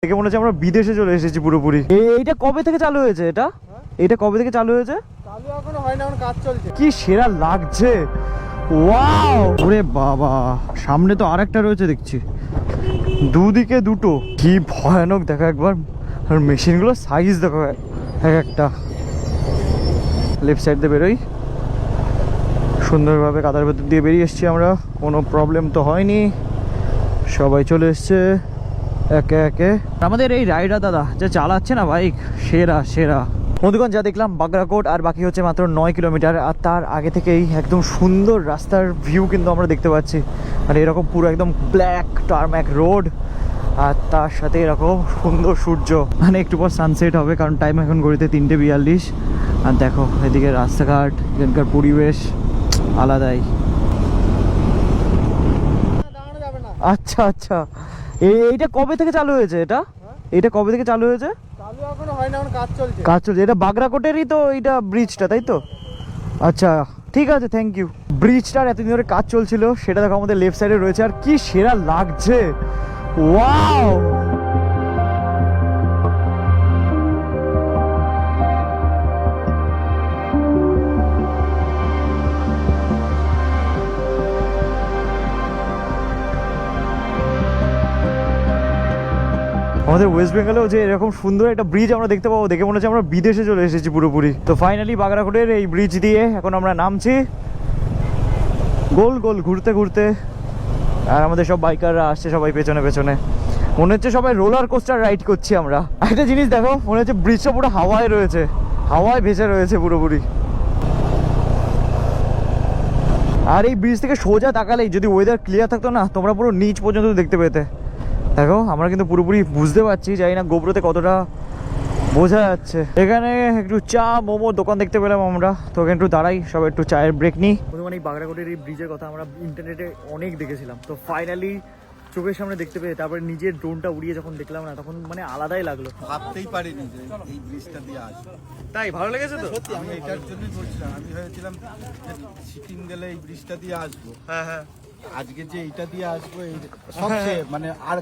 দেখে মনে হচ্ছে আমরা বিদেশে চলে এসেছি পুরোপুরি। এইটা কবে থেকে চালু হয়েছে? এটা কবে থেকে চালু হয়েছে? চালু এখনো হয় না, এখন কাজ চলছে। কি সেরা লাগছে, ওয়াও! ওরে বাবা, সামনে তো আরেকটা রয়েছে দেখছি, দুদিকে দুটো। কি ভয়ানক দেখো একবার, আর মেশিনগুলো সাইজ দেখো এক একটা। লেফট সাইড দিয়ে বেরোই, সুন্দরভাবে কাদার ভেতর দিয়ে বেরিয়ে এসেছি আমরা, কোনো প্রবলেম তো হয়নি, সবাই চলে এসছে একে একে। আমাদের এই রাইডার দাদা যে চালাচ্ছে না বাইক, সেরা সেরা। বন্ধুগণ, যা দেখলাম বাগরাকোট, আর বাকি হচ্ছে মাত্র 9 কিলোমিটার। আর তার আগে থেকেই একদম সুন্দর রাস্তার ভিউ কিন্তু আমরা দেখতে পাচ্ছি। আর এরকম পুরো একদম ব্ল্যাক টারম্যাক রোড, আর তার সাথে এরকম সুন্দর সূর্য। মানে একটু পর সানসেট হবে, কারণ টাইম এখন ঘড়িতে 3:42। আর দেখো এদিকে রাস্তাঘাট, এখানকার পরিবেশ আলাদাই। দাঁড়ানো যাবে না। আচ্ছা আচ্ছা, এইটা কবে থেকে চালু হয়েছে? এটা কবে থেকে চালু হয়েছে? চালু এখনো হয় না, এখন কাজ চলছে। কাজ চলছে। এটা বাগরাকোটেরই তো এইটা ব্রিজটা, তাই তো? আচ্ছা ঠিক আছে, থ্যাংক ইউ। ব্রিজটার এতদিন ধরে কাজ চলছিল, সেটা দেখো আমাদের লেফট সাইডে রয়েছে। আর কি সেরা লাগছে, ওয়াও! আমাদের ওয়েস্ট বেঙ্গলেও যে এরকম সুন্দর একটা ব্রিজ আমরা দেখতে পাবো, দেখে মনে হচ্ছে আমরা বিদেশে চলে এসেছি পুরোপুরি। তো ফাইনালি বাগরাকোটের এই ব্রিজ দিয়ে এখন আমরা নামছি, গোল গোল ঘুরতে ঘুরতে। আর আমাদের সব বাইকাররা আসছে সবাই পেছনে পেছনে, মনে হচ্ছে সবাই রোলার কোস্টার রাইড করছি আমরা। একটা জিনিস দেখো, মনে হচ্ছে ব্রিজটা পুরো হাওয়ায় রয়েছে, হাওয়ায় ভেসে রয়েছে পুরোপুরি। আর এই ব্রিজ থেকে সোজা তাকালেই যদি ওয়েদার ক্লিয়ার থাকতো না, তোমরা পুরো নিচ পর্যন্ত দেখতে পেতে। দেখো আমরা কিন্তু পুরোপুরি বুঝতে পারছি, জানি না গোপ্রোতে কতটা বোঝা যাচ্ছে। এখানে একটু চা মোমোর দোকান দেখতে পেলাম আমরা, তো ওখানে একটু দাঁড়াই, সবাই একটু চায়ের ব্রেক নিই। মানে এই বাগরাকোটের এই ব্রিজের কথা আমরা ইন্টারনেটে অনেক দেখেছিলাম, তো ফাইনালি চোখের সামনে দেখতে পেয়ে তারপরে নিজের ড্রোনটা উড়িয়ে যখন দেখলাম না, তখন মানে আলাদাই লাগলো। ভাবতেই পারিনি যে এই ব্রিজটা দিয়ে আসবো। তাই ভালো লেগেছে তো? সত্যি আমি এটার জন্যই বলছিলাম, আমি ভেবেছিলাম সিকিম গেলে এই ব্রিজটা দিয়ে আসবো। হ্যাঁ হ্যাঁ, আজকে যে এইটা দিয়ে আসবো, এই সবচেয়ে মানে আর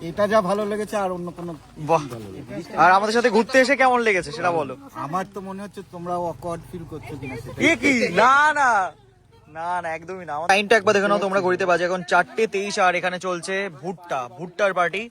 এটা যা ভালো লেগেছে আর অন্য কোনো বাহ। আর আমাদের সাথে ঘুরতে এসে কেমন লেগেছে সেটা বলো। আমার তো মনে হচ্ছে তোমরা অকওয়ার্ড ফিল করছো কিনা সেটা। এ কি, না না না না, একদমই না। টাইমটা একবার দেখে নাও তোমরা, ঘড়িতে বাজে এখন 4:23, আর এখানে চলছে ভুট্টার পার্টি।